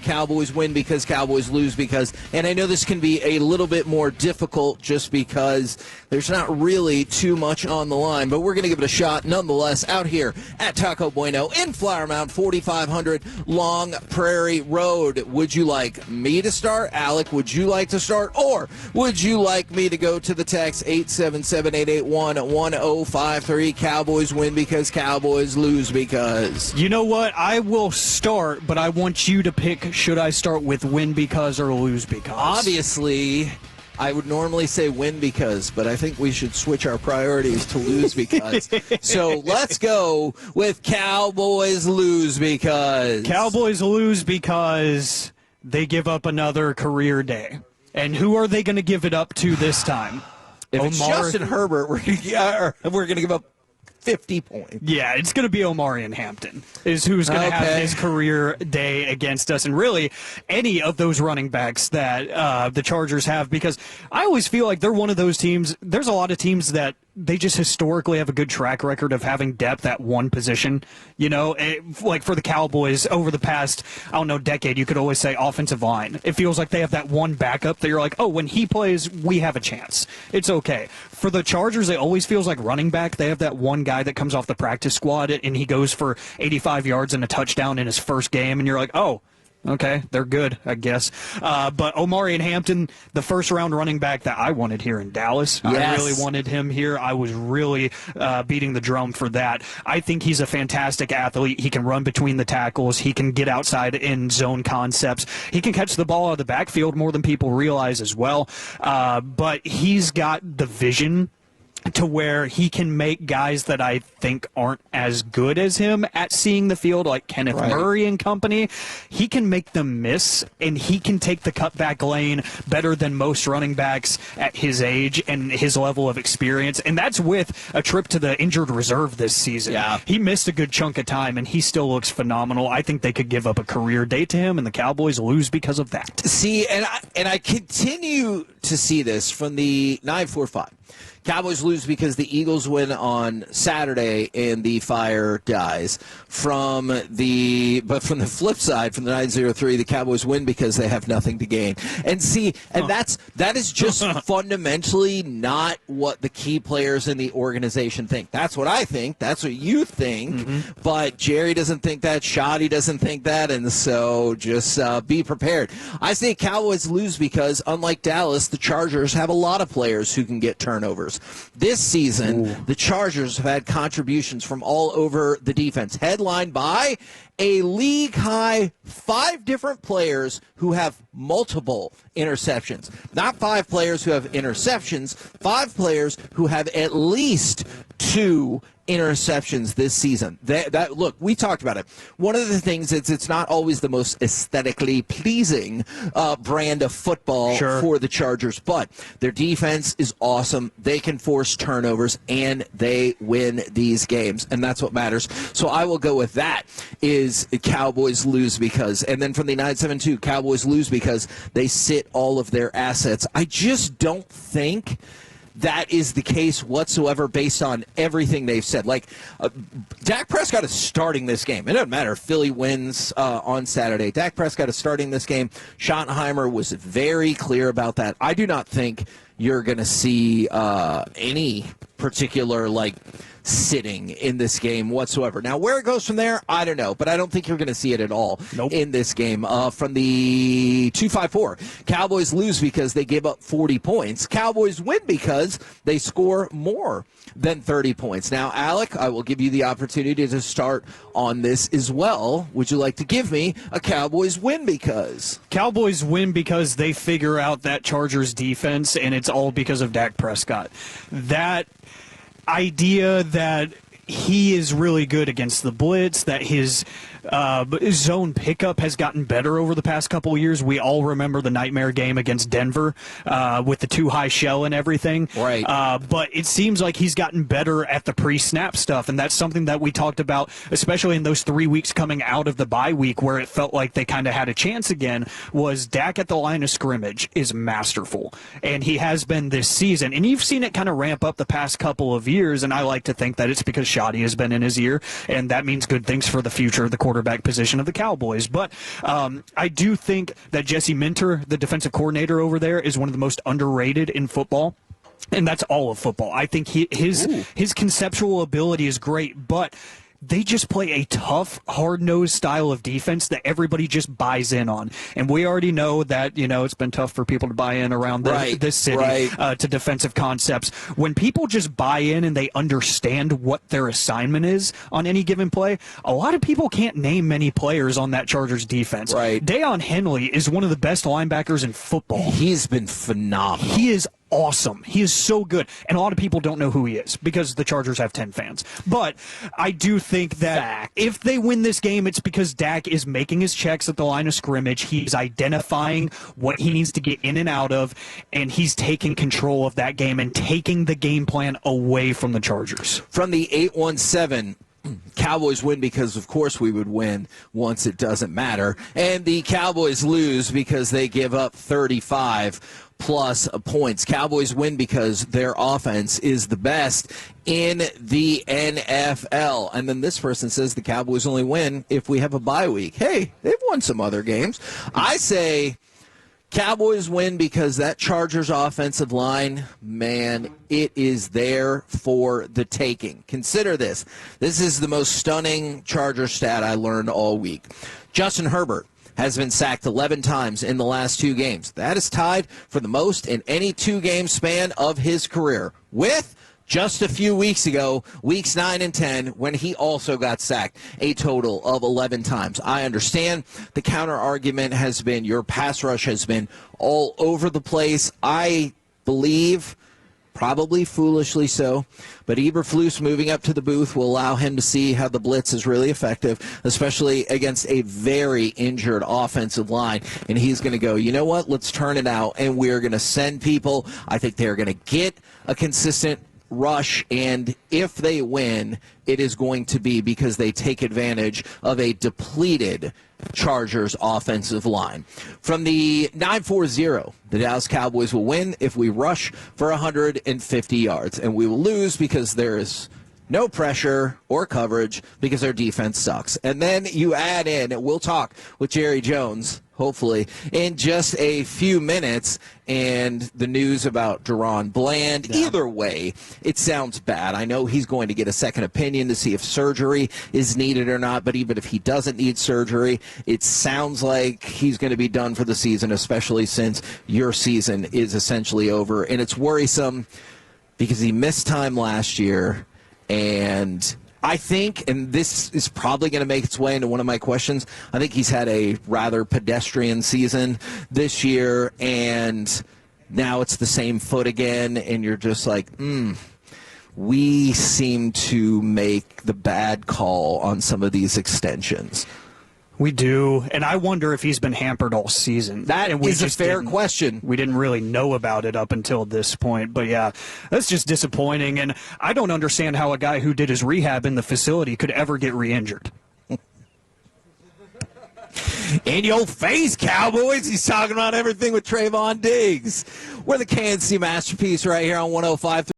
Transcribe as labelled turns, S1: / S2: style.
S1: Cowboys win because, Cowboys lose because. And I know this can be a little bit more difficult just because there's not really too much on the line, but we're going to give it a shot nonetheless out here at Taco Bueno in Flower Mound, 4500 Long Prairie Road. Would you like me to start? Alec, would you like to start? Or would you like me to go to the text 877-881-1053? Cowboys win because, Cowboys lose because.
S2: You know what? I will start, but I want you to pick, should I start with win because or lose because?
S1: Obviously, I would normally say win because, but I think we should switch our priorities to lose because. So let's go with Cowboys lose because.
S2: Cowboys lose because they give up another career day. And who are they going to give it up to this time?
S1: If it's Justin Herbert, we're going to give up 50 points.
S2: Yeah, it's going to be Omarion Hampton is who's going to have his career day against us, and really any of those running backs that the Chargers have, because I always feel like they're one of those teams. There's a lot of teams that they just historically have a good track record of having depth at one position. You know, like for the Cowboys over the past, I don't know, decade, you could always say offensive line. It feels like they have that one backup that you're like, oh, when he plays, we have a chance. It's okay. For the Chargers, it always feels like running back. They have that one guy that comes off the practice squad and he goes for 85 yards and a touchdown in his first game, and you're like, oh, okay, they're good, I guess. But Omarion Hampton, the first-round running back that I wanted here in Dallas. Yes. I really wanted him here. I was really beating the drum for that. I think he's a fantastic athlete. He can run between the tackles. He can get outside in zone concepts. He can catch the ball out of the backfield more than people realize as well. But he's got the vision to where he can make guys that I think aren't as good as him at seeing the field, like Kenneth Murray and company, he can make them miss, and he can take the cutback lane better than most running backs at his age and his level of experience, and that's with a trip to the injured reserve this season. Yeah. He missed a good chunk of time, and he still looks phenomenal. I think they could give up a career day to him, and the Cowboys lose because of that.
S1: See, and I continue to see this from the 945. Cowboys lose because the Eagles win on Saturday and the fire dies. But from the flip side, from the 903, the Cowboys win because they have nothing to gain. And see, and that is just fundamentally not what the key players in the organization think. That's what I think. That's what you think. Mm-hmm. But Jerry doesn't think that. Shoddy doesn't think that. And so just be prepared. I say Cowboys lose because, unlike Dallas, the Chargers have a lot of players who can get turnovers. This season, the Chargers have had contributions from all over the defense, headlined by a league-high 5 different players who have multiple interceptions. Not 5 players who have interceptions, 5 players who have at least 2 interceptions this season. Look, we talked about it. One of the things is it's not always the most aesthetically pleasing brand of football for the Chargers, but their defense is awesome. They can force turnovers, and they win these games, and that's what matters. So I will go with that, is Cowboys lose because. And then from the 972, Cowboys lose because they sit all of their assets. I just don't think that is the case whatsoever based on everything they've said. Like, Dak Prescott is starting this game. It doesn't matter if Philly wins on Saturday. Dak Prescott is starting this game. Schottenheimer was very clear about that. I do not think you're going to see any particular, sitting in this game whatsoever. Now, where it goes from there, I don't know, but I don't think you're going to see it at all in this game. From the 254, Cowboys lose because they give up 40 points. Cowboys win because they score more than 30 points. Now, Alec, I will give you the opportunity to start on this as well. Would you like to give me a Cowboys win because?
S2: Cowboys win because they figure out that Chargers defense, and it's all because of Dak Prescott. That idea that he is really good against the blitz, that his zone pickup has gotten better over the past couple of years. We all remember the nightmare game against Denver with the too high shell and everything. Right. But it seems like he's gotten better at the pre-snap stuff, and that's something that we talked about, especially in those 3 weeks coming out of the bye week where it felt like they kind of had a chance again, was Dak at the line of scrimmage is masterful, and he has been this season. And you've seen it kind of ramp up the past couple of years, and I like to think that it's because Shoddy has been in his ear, and that means good things for the future of the quarterback quarterback position of the Cowboys. But I do think that Jesse Minter, the defensive coordinator over there, is one of the most underrated in football. And that's all of football. I think his conceptual ability is great, but they just play a tough, hard-nosed style of defense that everybody just buys in on. And we already know that, it's been tough for people to buy in around this city to defensive concepts. When people just buy in and they understand what their assignment is on any given play, a lot of people can't name many players on that Chargers defense.
S1: Right.
S2: Deion Henley is one of the best linebackers in football.
S1: He's been phenomenal.
S2: He is awesome. He is so good. And a lot of people don't know who he is because the Chargers have 10 fans. But I do think that if they win this game, it's because Dak is making his checks at the line of scrimmage. He's identifying what he needs to get in and out of, and he's taking control of that game and taking the game plan away from the Chargers.
S1: From the 817, Cowboys win because, of course, we would win once it doesn't matter. And the Cowboys lose because they give up 35 plus points. Cowboys win because their offense is the best in the NFL. And then this person says the Cowboys only win if we have a bye week. Hey, they've won some other games. I say Cowboys win because that Chargers offensive line, man, it is there for the taking. Consider this. This is the most stunning Charger stat I learned all week. Justin Herbert has been sacked 11 times in the last 2 games. That is tied for the most in any 2-game span of his career, with just a few weeks ago, weeks 9 and 10, when he also got sacked a total of 11 times. I understand the counter argument has been your pass rush has been all over the place. I believe, probably foolishly so, but Eberflus moving up to the booth will allow him to see how the blitz is really effective, especially against a very injured offensive line. And he's going to go, you know what, let's turn it out, and we're going to send people. I think they're going to get a consistent rush, and if they win, it is going to be because they take advantage of a depleted Chargers offensive line. From the 940, the Dallas Cowboys will win if we rush for 150 yards, and we will lose because there is no pressure or coverage because our defense sucks. And then you add in, and we'll talk with Jerry Jones, hopefully, in just a few minutes, and the news about Deron Bland. Yeah. Either way, it sounds bad. I know he's going to get a second opinion to see if surgery is needed or not, but even if he doesn't need surgery, it sounds like he's going to be done for the season, especially since your season is essentially over. And it's worrisome because he missed time last year. And I think, and this is probably going to make its way into one of my questions, I think he's had a rather pedestrian season this year, and now it's the same foot again, and you're just like, we seem to make the bad call on some of these extensions.
S2: We do, and I wonder if he's been hampered all season.
S1: That is a fair question.
S2: We didn't really know about it up until this point, but yeah, that's just disappointing, and I don't understand how a guy who did his rehab in the facility could ever get re-injured.
S1: In your face, Cowboys. He's talking about everything with Trayvon Diggs. We're the KNC Masterpiece right here on 105.3.